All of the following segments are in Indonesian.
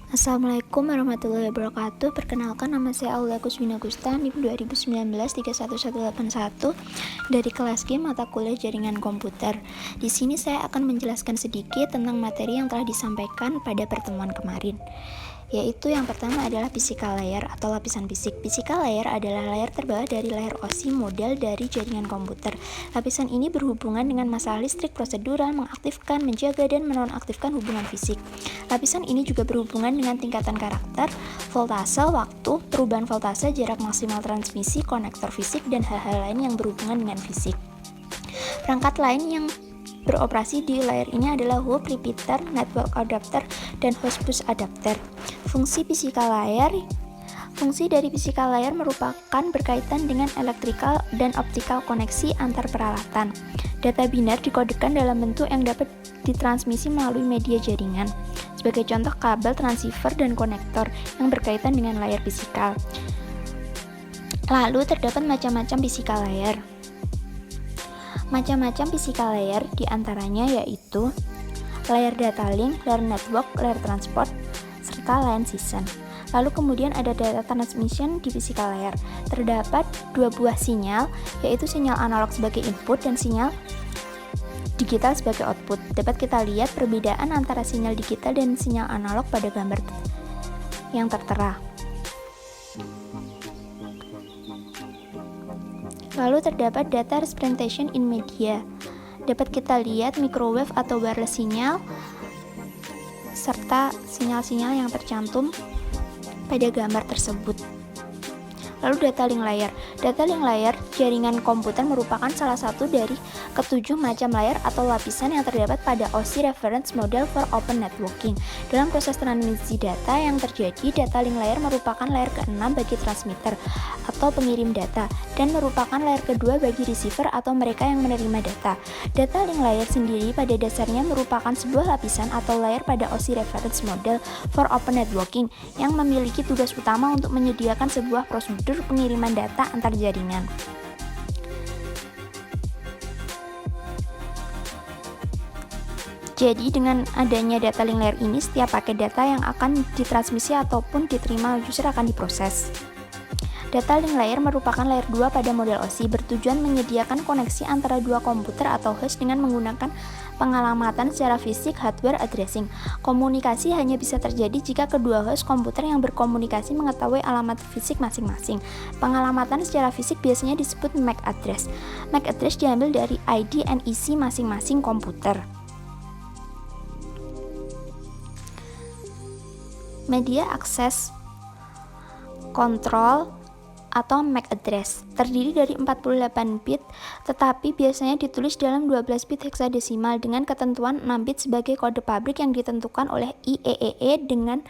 Assalamualaikum warahmatullahi wabarakatuh. Perkenalkan, nama saya Aulia Kuswina Gusta, NIM 2019-31181 dari kelas G mata kuliah jaringan komputer. Di sini saya akan menjelaskan sedikit tentang materi yang telah disampaikan pada pertemuan kemarin. Yaitu yang pertama adalah physical layer atau lapisan fisik. Physical layer adalah layar terbawah dari layar OSI model dari jaringan komputer. Lapisan ini berhubungan dengan masalah listrik prosedural, mengaktifkan, menjaga, dan menonaktifkan hubungan fisik. Lapisan ini juga berhubungan dengan tingkatan karakter, voltase, waktu, perubahan voltase, jarak maksimal transmisi, konektor fisik, dan hal-hal lain yang berhubungan dengan fisik. Perangkat lain yang beroperasi di layar ini adalah hub, repeater, network adapter, dan host bus adapter. Fungsi dari physical layer merupakan berkaitan dengan electrical dan optical koneksi antar peralatan. Data binar dikodekan dalam bentuk yang dapat ditransmisi melalui media jaringan. Sebagai contoh, kabel, transceiver, dan konektor yang berkaitan dengan layar fisikal. Lalu terdapat macam-macam physical layer. Macam-macam physical layer diantaranya yaitu layer data link, layer network, layer transport, serta LAN season. Lalu kemudian ada data transmission di physical layer. Terdapat dua buah sinyal, yaitu sinyal analog sebagai input dan sinyal digital sebagai output. Dapat kita lihat perbedaan antara sinyal digital dan sinyal analog pada gambar yang tertera. Lalu terdapat data representation in media. Dapat kita lihat microwave atau wireless sinyal serta sinyal-sinyal yang tercantum pada gambar tersebut. Lalu data link layer. Data link layer jaringan komputer merupakan salah satu dari ketujuh macam layer atau lapisan yang terdapat pada OSI Reference Model for Open Networking. Dalam proses transmisi data yang terjadi, data link layer merupakan layer ke-6 bagi transmitter atau pengirim data dan merupakan layer kedua bagi receiver atau mereka yang menerima data. Data link layer sendiri pada dasarnya merupakan sebuah lapisan atau layer pada OSI Reference Model for Open Networking yang memiliki tugas utama untuk menyediakan sebuah prosedur pengiriman data antar jaringan. Jadi dengan adanya data link layer ini, setiap paket data yang akan ditransmisi ataupun diterima user akan diproses. Data link layer merupakan layer 2 pada model OSI, bertujuan menyediakan koneksi antara dua komputer atau host dengan menggunakan pengalamatan secara fisik hardware addressing. Komunikasi hanya bisa terjadi jika kedua host komputer yang berkomunikasi mengetahui alamat fisik masing-masing. Pengalamatan secara fisik biasanya disebut MAC address. MAC address diambil dari ID NEC masing-masing komputer. Media access control atau MAC address terdiri dari 48 bit, tetapi biasanya ditulis dalam 12 bit heksadesimal dengan ketentuan 6 bit sebagai kode pabrik yang ditentukan oleh IEEE dengan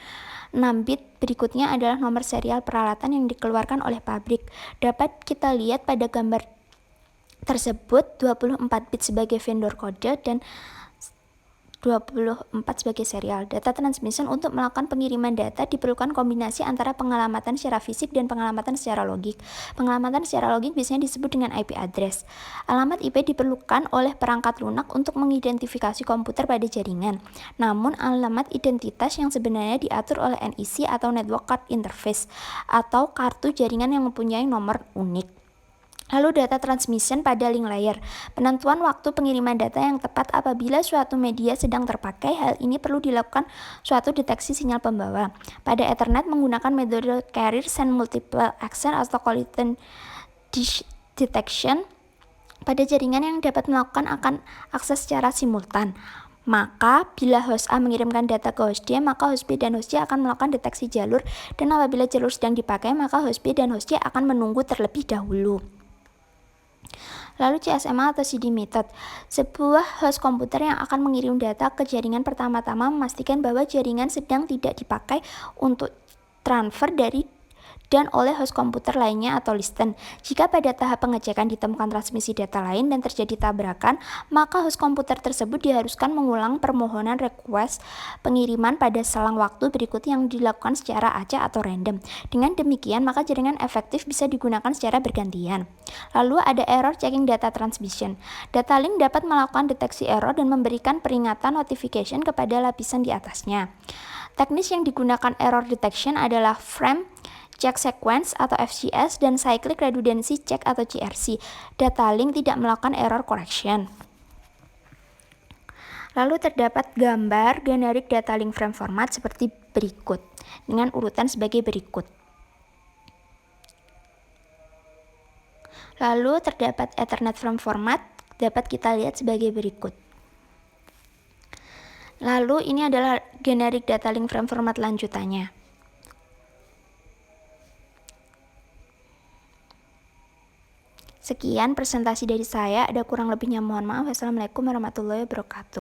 6 bit berikutnya adalah nomor serial peralatan yang dikeluarkan oleh pabrik. Dapat kita lihat pada gambar tersebut 24 bit sebagai vendor kode dan 24 sebagai serial. Data transmission untuk melakukan pengiriman data diperlukan kombinasi antara pengalamatan secara fisik dan pengalamatan secara logik. Pengalamatan secara logik biasanya disebut dengan IP address. Alamat IP diperlukan oleh perangkat lunak untuk mengidentifikasi komputer pada jaringan. Namun alamat identitas yang sebenarnya diatur oleh NEC atau Network Card Interface atau kartu jaringan yang mempunyai nomor unik. Lalu data transmission pada link layer. Penentuan waktu pengiriman data yang tepat apabila suatu media sedang terpakai. Hal ini perlu dilakukan suatu deteksi sinyal pembawa. Pada Ethernet menggunakan metode carrier send multiple access atau collision detection pada jaringan yang dapat melakukan akan akses secara simultan. Maka bila host A mengirimkan data ke host D, maka host B dan host C akan melakukan deteksi jalur, dan apabila jalur sedang dipakai, maka host B dan host C akan menunggu terlebih dahulu. Lalu CSMA atau CD method. Sebuah host komputer yang akan mengirim data ke jaringan pertama-tama memastikan bahwa jaringan sedang tidak dipakai untuk transfer dari dan oleh host komputer lainnya atau listen. Jika pada tahap pengecekan ditemukan transmisi data lain dan terjadi tabrakan, maka host komputer tersebut diharuskan mengulang permohonan request pengiriman pada selang waktu berikut yang dilakukan secara acak atau random. Dengan demikian, maka jaringan efektif bisa digunakan secara bergantian. Lalu ada error checking data transmission. Data link dapat melakukan deteksi error dan memberikan peringatan notification kepada lapisan di atasnya. Teknis yang digunakan error detection adalah frame check sequence atau FCS dan cyclic redundancy check atau CRC. Data link tidak melakukan error correction. Lalu terdapat gambar generic data link frame format seperti berikut dengan urutan sebagai berikut. Lalu terdapat Ethernet frame format dapat kita lihat sebagai berikut. Lalu ini adalah generic data link frame format lanjutannya. Sekian presentasi dari saya, ada kurang lebihnya mohon maaf. Wassalamualaikum warahmatullahi wabarakatuh.